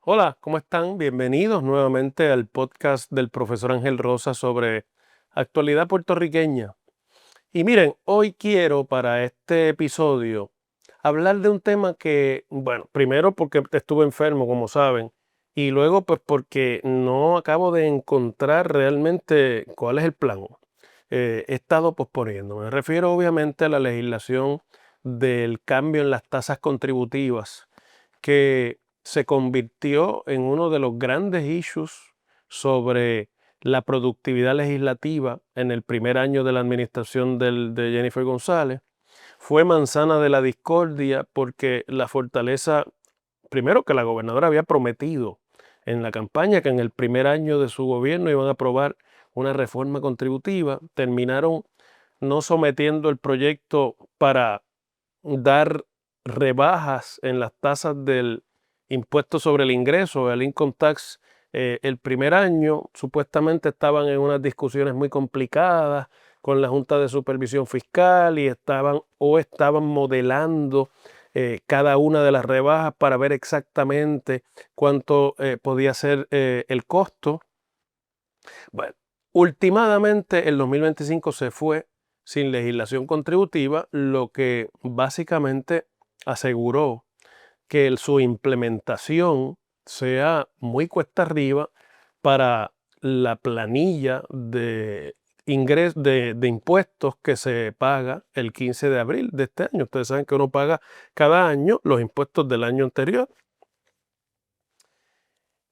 Hola, ¿cómo están? Bienvenidos nuevamente al podcast del profesor Ángel Rosa sobre actualidad puertorriqueña. Y miren, hoy quiero para este episodio hablar de un tema que, bueno, primero porque estuve enfermo, como saben, y luego pues porque no acabo de encontrar realmente cuál es el plan. He estado posponiendo. Me refiero obviamente a la legislación del cambio en las tasas contributivas que se convirtió en uno de los grandes issues sobre la productividad legislativa en el primer año de la administración de Jennifer González. Fue manzana de la discordia porque la fortaleza, primero que la gobernadora había prometido en la campaña que en el primer año de su gobierno iban a aprobar una reforma contributiva, terminaron no sometiendo el proyecto para dar rebajas en las tasas del impuesto sobre el ingreso, el income tax. El primer año supuestamente estaban en unas discusiones muy complicadas con la Junta de Supervisión Fiscal y estaban modelando cada una de las rebajas para ver exactamente cuánto podía ser el costo. Bueno, últimamente el 2025 se fue sin legislación contributiva, lo que básicamente aseguró que su implementación sea muy cuesta arriba para la planilla de impuestos que se paga el 15 de abril de este año. Ustedes saben que uno paga cada año los impuestos del año anterior.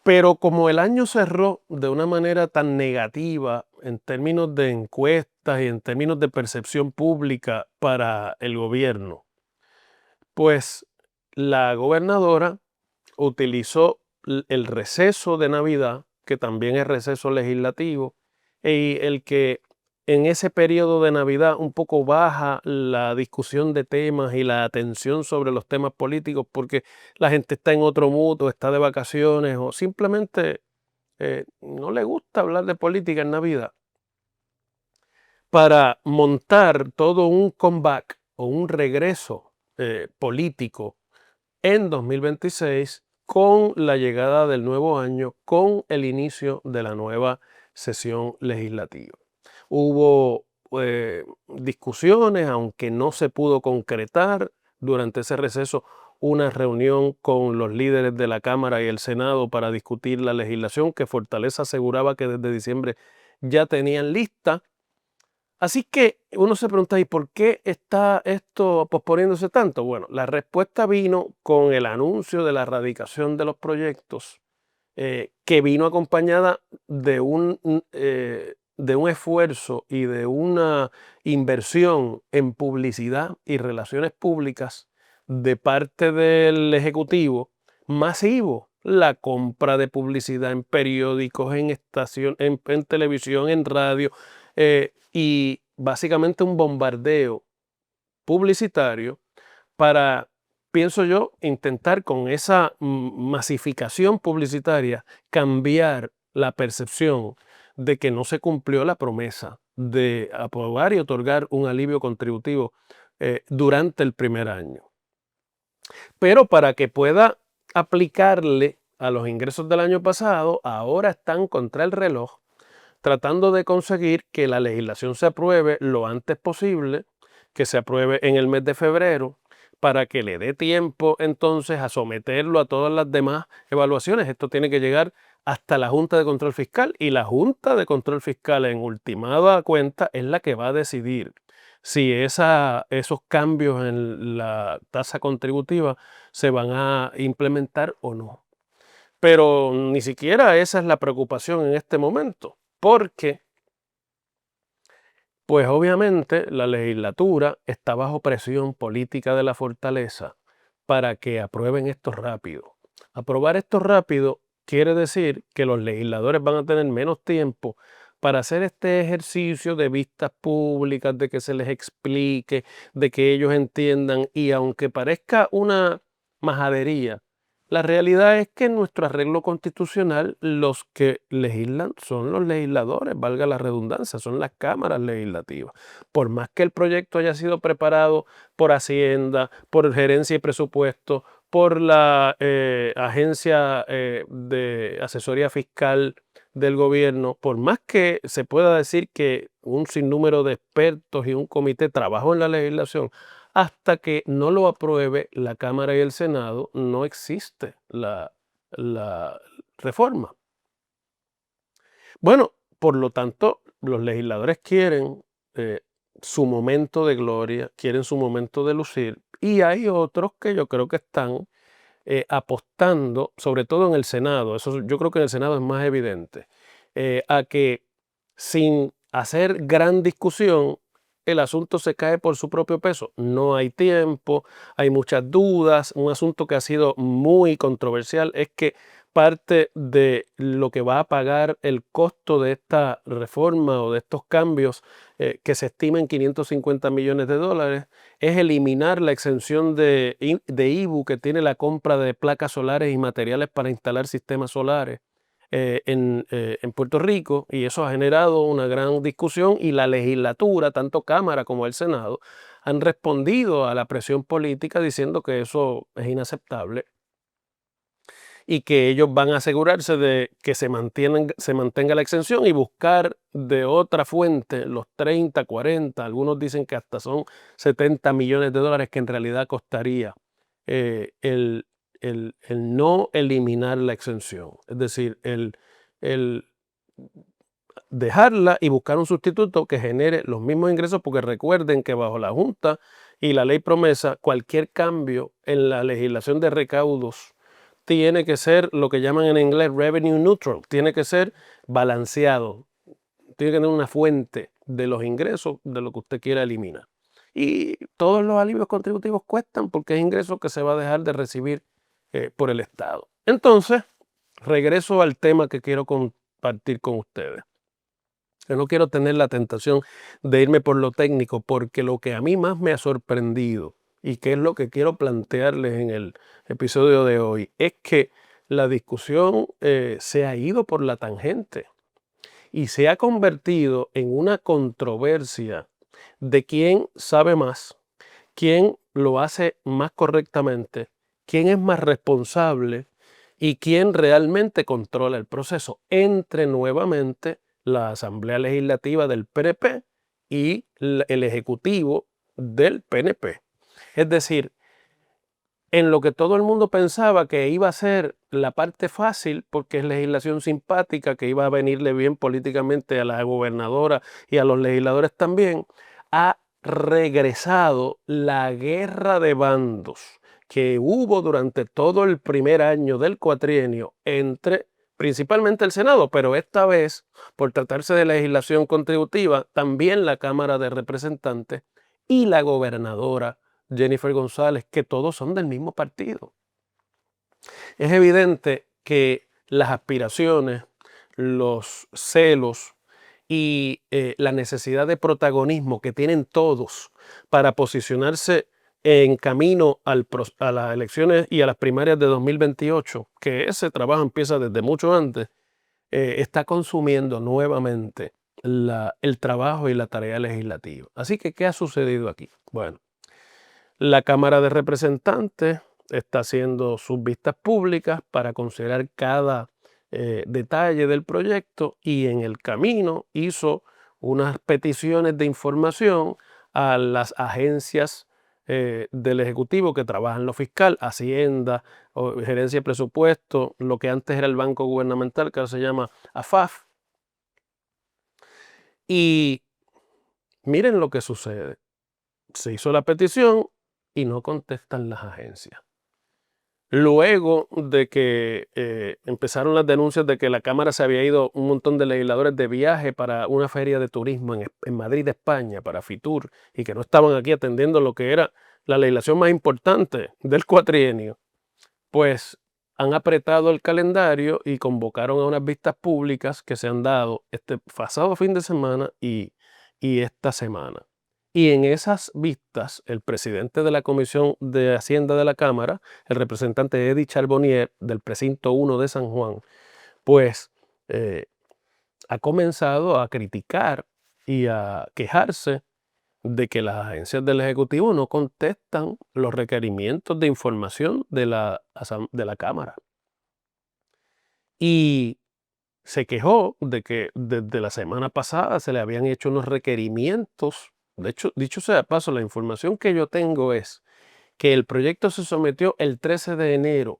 Pero como el año cerró de una manera tan negativa en términos de encuestas y en términos de percepción pública para el gobierno, pues la gobernadora utilizó el receso de Navidad, que también es receso legislativo, y el que en ese periodo de Navidad un poco baja la discusión de temas y la atención sobre los temas políticos porque la gente está en otro mood o está de vacaciones o simplemente no le gusta hablar de política en Navidad, para montar todo un comeback o un regreso político en 2026 con la llegada del nuevo año, con el inicio de la nueva sesión legislativa. Hubo discusiones, aunque no se pudo concretar durante ese receso una reunión con los líderes de la Cámara y el Senado para discutir la legislación que Fortaleza aseguraba que desde diciembre ya tenían lista. Así que uno se pregunta, ¿y por qué está esto posponiéndose tanto? Bueno, la respuesta vino con el anuncio de la erradicación de los proyectos, que vino acompañada de un esfuerzo y de una inversión en publicidad y relaciones públicas de parte del Ejecutivo masivo. La compra de publicidad en periódicos, en estación, en televisión, en radio, y básicamente un bombardeo publicitario para, pienso yo, intentar con esa masificación publicitaria cambiar la percepción de que no se cumplió la promesa de aprobar y otorgar un alivio contributivo durante el primer año. Pero para que pueda aplicarle a los ingresos del año pasado, ahora están contra el reloj tratando de conseguir que la legislación se apruebe lo antes posible, que se apruebe en el mes de febrero, para que le dé tiempo entonces a someterlo a todas las demás evaluaciones. Esto tiene que llegar hasta la Junta de Control Fiscal y la Junta de Control Fiscal en ultimada cuenta es la que va a decidir si esos cambios en la tasa contributiva se van a implementar o no. Pero ni siquiera esa es la preocupación en este momento, porque pues obviamente la legislatura está bajo presión política de la fortaleza para que aprueben esto rápido. Aprobar esto rápido quiere decir que los legisladores van a tener menos tiempo para hacer este ejercicio de vistas públicas, de que se les explique, de que ellos entiendan, y aunque parezca una majadería, la realidad es que en nuestro arreglo constitucional los que legislan son los legisladores, valga la redundancia, son las cámaras legislativas. Por más que el proyecto haya sido preparado por Hacienda, por Gerencia y Presupuesto, por la agencia de asesoría fiscal del gobierno, por más que se pueda decir que un sinnúmero de expertos y un comité trabajó en la legislación, hasta que no lo apruebe la Cámara y el Senado, no existe la reforma. Bueno, por lo tanto, los legisladores quieren eh, su momento de gloria, quieren su momento de lucir, y hay otros que yo creo que están apostando, sobre todo en el Senado, eso yo creo que en el Senado es más evidente, a que sin hacer gran discusión, el asunto se cae por su propio peso. No hay tiempo, hay muchas dudas. Un asunto que ha sido muy controversial es que parte de lo que va a pagar el costo de esta reforma o de estos cambios, que se estima en $550 millones, es eliminar la exención de IBU que tiene la compra de placas solares y materiales para instalar sistemas solares en Puerto Rico, y eso ha generado una gran discusión, y la legislatura, tanto Cámara como el Senado, han respondido a la presión política diciendo que eso es inaceptable y que ellos van a asegurarse de que se mantenga la exención y buscar de otra fuente los 30, 40, algunos dicen que hasta son $70 millones que en realidad costaría el no eliminar la exención. Es decir, el dejarla y buscar un sustituto que genere los mismos ingresos, porque recuerden que bajo la Junta y la ley promesa, cualquier cambio en la legislación de recaudos tiene que ser lo que llaman en inglés revenue neutral, tiene que ser balanceado, tiene que tener una fuente de los ingresos de lo que usted quiera eliminar. Y todos los alivios contributivos cuestan porque es ingreso que se va a dejar de recibir por el Estado. Entonces, regreso al tema que quiero compartir con ustedes. Yo no quiero tener la tentación de irme por lo técnico, porque lo que a mí más me ha sorprendido y que es lo que quiero plantearles en el episodio de hoy, es que la discusión se ha ido por la tangente y se ha convertido en una controversia de quién sabe más, quién lo hace más correctamente, quién es más responsable y quién realmente controla el proceso entre nuevamente la Asamblea Legislativa del PNP y el Ejecutivo del PNP. Es decir, en lo que todo el mundo pensaba que iba a ser la parte fácil, porque es legislación simpática, que iba a venirle bien políticamente a la gobernadora y a los legisladores también, ha regresado la guerra de bandos que hubo durante todo el primer año del cuatrienio entre principalmente el Senado, pero esta vez, por tratarse de legislación contributiva, también la Cámara de Representantes y la gobernadora Jennifer González, que todos son del mismo partido. Es evidente que las aspiraciones, los celos y la necesidad de protagonismo que tienen todos para posicionarse en camino a las elecciones y a las primarias de 2028, que ese trabajo empieza desde mucho antes, está consumiendo nuevamente el trabajo y la tarea legislativa. Así que, ¿qué ha sucedido aquí? Bueno, la Cámara de Representantes está haciendo sus vistas públicas para considerar cada detalle del proyecto, y en el camino hizo unas peticiones de información a las agencias del Ejecutivo que trabajan lo fiscal, Hacienda, Gerencia de Presupuesto, lo que antes era el Banco Gubernamental, que ahora se llama AFAF. Y miren lo que sucede. Se hizo la petición y no contestan las agencias. Luego de que empezaron las denuncias de que la Cámara se había ido un montón de legisladores de viaje para una feria de turismo en Madrid, España, para Fitur, y que no estaban aquí atendiendo lo que era la legislación más importante del cuatrienio, pues han apretado el calendario y convocaron a unas vistas públicas que se han dado este pasado fin de semana y esta semana. Y en esas vistas, el presidente de la Comisión de Hacienda de la Cámara, el representante Eddie Charbonnier, del precinto 1 de San Juan, pues ha comenzado a criticar y a quejarse de que las agencias del Ejecutivo no contestan los requerimientos de información de la Cámara. Y se quejó de que desde la semana pasada se le habían hecho unos requerimientos. De hecho, dicho sea de paso, la información que yo tengo es que el proyecto se sometió el 13 de enero,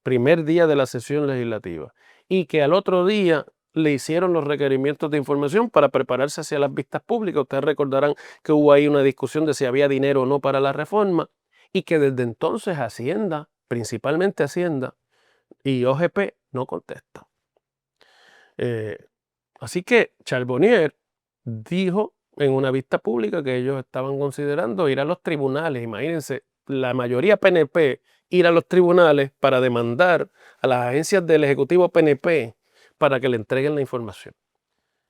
primer día de la sesión legislativa, y que al otro día le hicieron los requerimientos de información para prepararse hacia las vistas públicas. Ustedes recordarán que hubo ahí una discusión de si había dinero o no para la reforma, y que desde entonces Hacienda, principalmente Hacienda y OGP, no contestan. Así que Charbonnier dijo en una vista pública que ellos estaban considerando ir a los tribunales. Imagínense, la mayoría PNP ir a los tribunales para demandar a las agencias del Ejecutivo PNP para que le entreguen la información.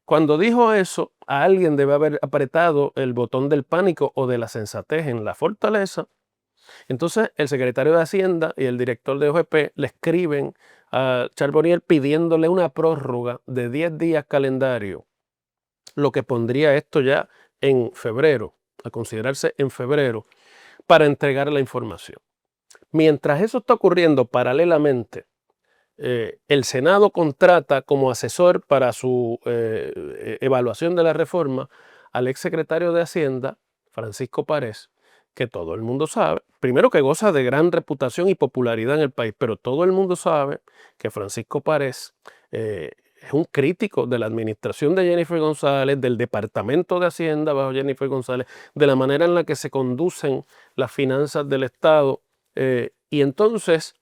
Cuando dijo eso, a alguien debe haber apretado el botón del pánico o de la sensatez en la fortaleza. Entonces el secretario de Hacienda y el director de OGP le escriben a Charbonnier pidiéndole una prórroga de 10 días calendario, lo que pondría esto ya en febrero, a considerarse en febrero, para entregar la información. Mientras eso está ocurriendo paralelamente, el Senado contrata como asesor para su evaluación de la reforma al exsecretario de Hacienda, Francisco Párez, que todo el mundo sabe, primero que goza de gran reputación y popularidad en el país, pero todo el mundo sabe que Francisco Párez es un crítico de la administración de Jennifer González, del Departamento de Hacienda bajo Jennifer González, de la manera en la que se conducen las finanzas del Estado. Y entonces,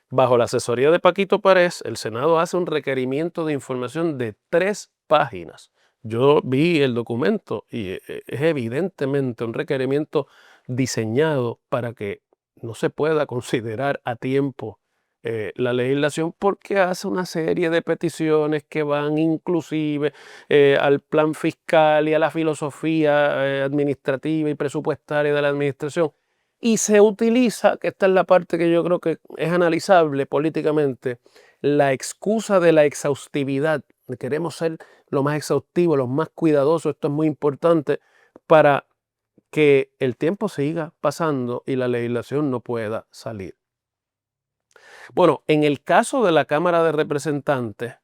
bajo la asesoría de Paquito Párez, el Senado hace un requerimiento de información de 3 páginas. Yo vi el documento y es evidentemente un requerimiento diseñado para que no se pueda considerar a tiempo la legislación, porque hace una serie de peticiones que van inclusive al plan fiscal y a la filosofía administrativa y presupuestaria de la administración. Y se utiliza, que esta es la parte que yo creo que es analizable políticamente, la excusa de la exhaustividad. Queremos ser lo más exhaustivo, lo más cuidadoso, esto es muy importante para que el tiempo siga pasando y la legislación no pueda salir. Bueno, en el caso de la Cámara de Representantes,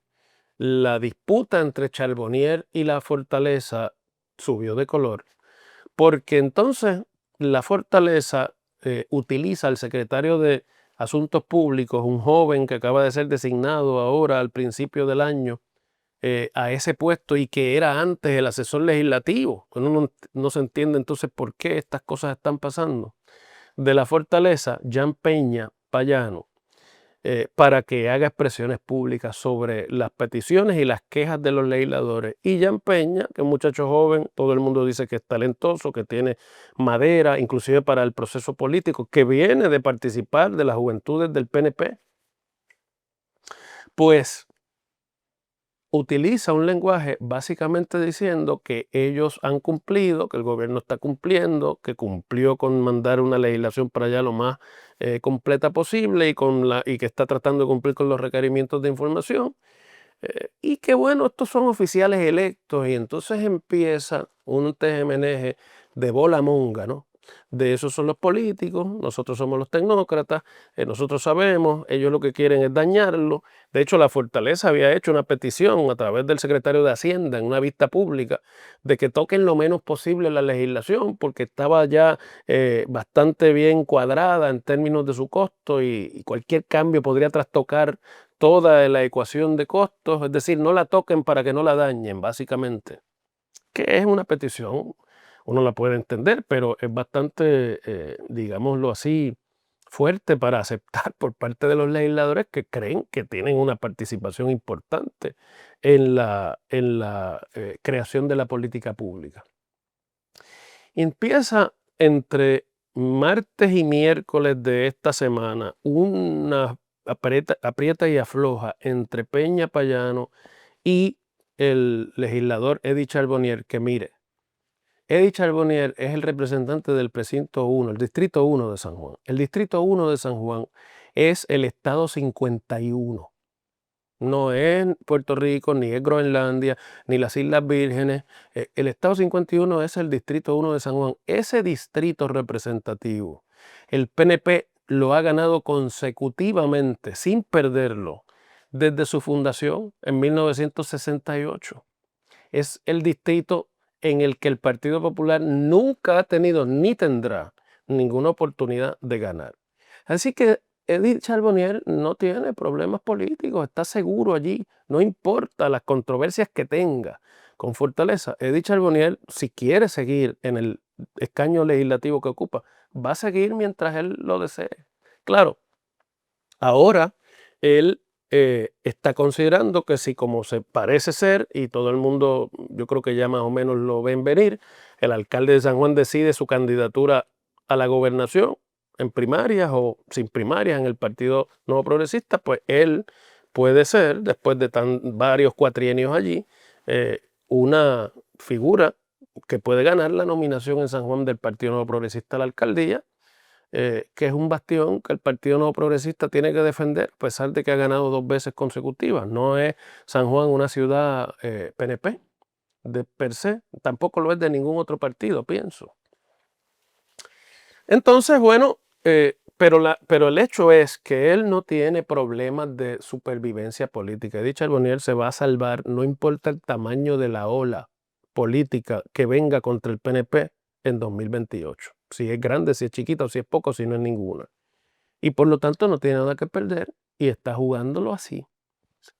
la disputa entre Charbonnier y la Fortaleza subió de color, porque entonces la Fortaleza utiliza al secretario de Asuntos Públicos, un joven que acaba de ser designado ahora al principio del año a ese puesto y que era antes el asesor legislativo. Uno no se entiende entonces por qué estas cosas están pasando. De la Fortaleza, Jan Peña Payano, para que haga expresiones públicas sobre las peticiones y las quejas de los legisladores. Y Jan Peña, que es un muchacho joven, todo el mundo dice que es talentoso, que tiene madera, inclusive para el proceso político, que viene de participar de las juventudes del PNP, pues utiliza un lenguaje básicamente diciendo que ellos han cumplido, que el gobierno está cumpliendo, que cumplió con mandar una legislación para allá lo más completa posible y que está tratando de cumplir con los requerimientos de información. Y que bueno, estos son oficiales electos y entonces empieza un teje-meneje de bola monga, ¿no? De esos son los políticos, nosotros somos los tecnócratas, nosotros sabemos, ellos lo que quieren es dañarlo. De hecho, la Fortaleza había hecho una petición a través del secretario de Hacienda en una vista pública de que toquen lo menos posible la legislación porque estaba ya bastante bien cuadrada en términos de su costo y cualquier cambio podría trastocar toda la ecuación de costos, es decir, no la toquen para que no la dañen, básicamente. Que es una petición, uno la puede entender, pero es bastante, digámoslo así, fuerte para aceptar por parte de los legisladores que creen que tienen una participación importante en la creación de la política pública. Empieza entre martes y miércoles de esta semana una aprieta y afloja entre Peña Payano y el legislador Eddie Charbonnier, que mire, Eddie Charbonnier es el representante del precinto 1, el distrito 1 de San Juan. El distrito 1 de San Juan es el estado 51. No es Puerto Rico, ni es Groenlandia, ni las Islas Vírgenes. El Estado 51 es el Distrito 1 de San Juan. Ese distrito representativo, el PNP lo ha ganado consecutivamente, sin perderlo, desde su fundación en 1968. Es el distrito en el que el Partido Popular nunca ha tenido ni tendrá ninguna oportunidad de ganar. Así que Edith Charbonnier no tiene problemas políticos, está seguro allí, no importa las controversias que tenga con Fortaleza. Edith Charbonnier, si quiere seguir en el escaño legislativo que ocupa, va a seguir mientras él lo desee. Claro, ahora él está considerando que si, como se parece ser, y todo el mundo yo creo que ya más o menos lo ven venir, el alcalde de San Juan decide su candidatura a la gobernación en primarias o sin primarias en el Partido Nuevo Progresista, pues él puede ser, después de varios cuatrienios allí, una figura que puede ganar la nominación en San Juan del Partido Nuevo Progresista a la alcaldía, que es un bastión que el Partido Nuevo Progresista tiene que defender, a pesar de que ha ganado 2 veces consecutivas. No es San Juan una ciudad PNP de per se, tampoco lo es de ningún otro partido, pienso. Entonces, bueno, pero el hecho es que él no tiene problemas de supervivencia política. Edith Charbonnier se va a salvar, no importa el tamaño de la ola política que venga contra el PNP en 2028. Si es grande, si es chiquita, o si es poco, si no es ninguna. Y por lo tanto no tiene nada que perder y está jugándolo así.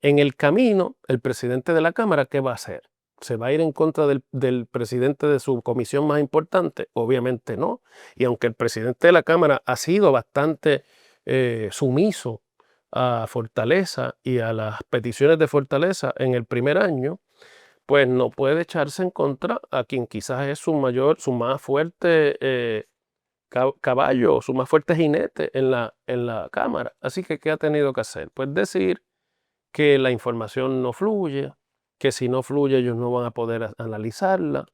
En el camino, el presidente de la Cámara, ¿qué va a hacer? ¿Se va a ir en contra del presidente de su comisión más importante? Obviamente no. Y aunque el presidente de la Cámara ha sido bastante sumiso a Fortaleza y a las peticiones de Fortaleza en el primer año, pues no puede echarse en contra a quien quizás es su más fuerte caballo, su más fuerte jinete en la Cámara. Así que, ¿qué ha tenido que hacer? Pues decir que la información no fluye, que si no fluye ellos no van a poder analizarla,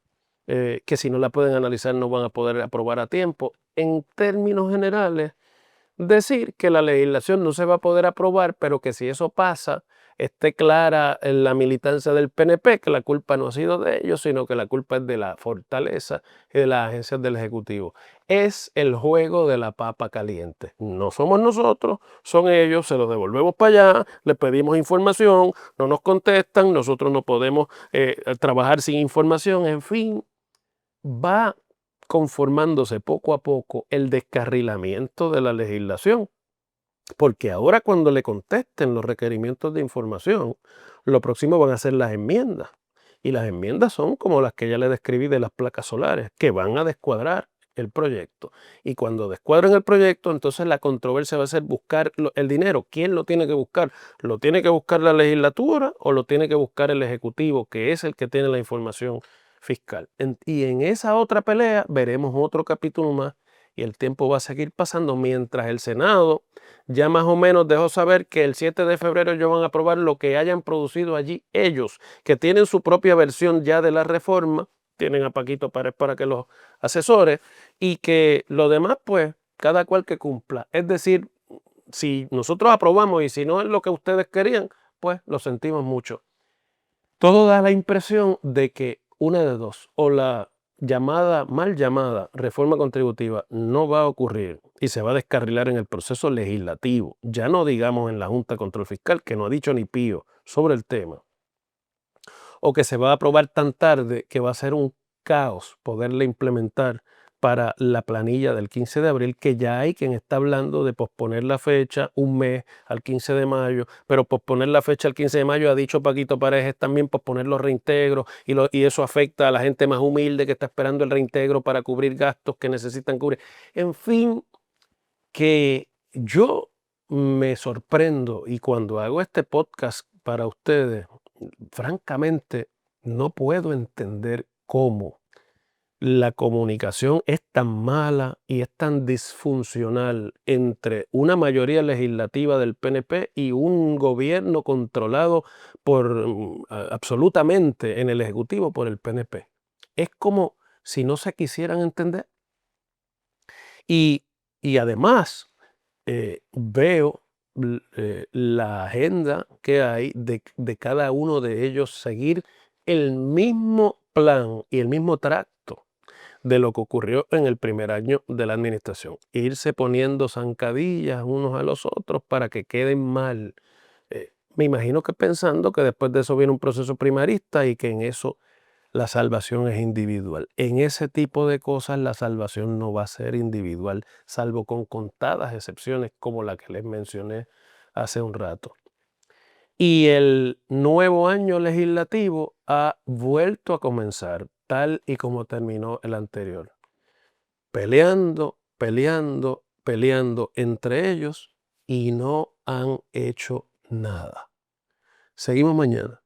que si no la pueden analizar no van a poder aprobar a tiempo. En términos generales, decir que la legislación no se va a poder aprobar, pero que si eso pasa, esté clara en la militancia del PNP, que la culpa no ha sido de ellos, sino que la culpa es de la Fortaleza y de las agencias del Ejecutivo. Es el juego de la papa caliente. No somos nosotros, son ellos, se los devolvemos para allá, les pedimos información, no nos contestan, nosotros no podemos trabajar sin información, en fin, va conformándose poco a poco el descarrilamiento de la legislación, porque ahora cuando le contesten los requerimientos de información, lo próximo van a ser las enmiendas. Y las enmiendas son como las que ya le describí de las placas solares, que van a descuadrar el proyecto. Y cuando descuadren el proyecto, entonces la controversia va a ser buscar el dinero. ¿Quién lo tiene que buscar? ¿Lo tiene que buscar la legislatura o lo tiene que buscar el Ejecutivo, que es el que tiene la información fiscal? Y en esa otra pelea veremos otro capítulo más y el tiempo va a seguir pasando mientras el Senado ya más o menos dejó saber que el 7 de febrero ellos van a aprobar lo que hayan producido allí ellos, que tienen su propia versión ya de la reforma, tienen a Paquito Párez para que los asesore, y que lo demás, pues, cada cual que cumpla. Es decir, si nosotros aprobamos y si no es lo que ustedes querían, pues lo sentimos mucho. Todo da la impresión de que una de dos, o la mal llamada reforma contributiva no va a ocurrir y se va a descarrilar en el proceso legislativo, ya no digamos en la Junta de Control Fiscal, que no ha dicho ni pío sobre el tema, o que se va a aprobar tan tarde que va a ser un caos poderla implementar para la planilla del 15 de abril, que ya hay quien está hablando de posponer la fecha un mes al 15 de mayo, pero posponer la fecha al 15 de mayo, ha dicho Paquito Paredes, también posponer los reintegros, y eso afecta a la gente más humilde que está esperando el reintegro para cubrir gastos que necesitan cubrir. En fin, que yo me sorprendo, y cuando hago este podcast para ustedes, francamente no puedo entender cómo la comunicación es tan mala y es tan disfuncional entre una mayoría legislativa del PNP y un gobierno controlado absolutamente en el Ejecutivo por el PNP. Es como si no se quisieran entender. Y además veo la agenda que hay de cada uno de ellos seguir el mismo plan y el mismo tracto de lo que ocurrió en el primer año de la administración. Irse poniendo zancadillas unos a los otros para que queden mal. Me imagino que pensando que después de eso viene un proceso primarista y que en eso la salvación es individual. En ese tipo de cosas la salvación no va a ser individual, salvo con contadas excepciones como la que les mencioné hace un rato. Y el nuevo año legislativo ha vuelto a comenzar tal y como terminó el anterior. Peleando, peleando, peleando entre ellos y no han hecho nada. Seguimos mañana.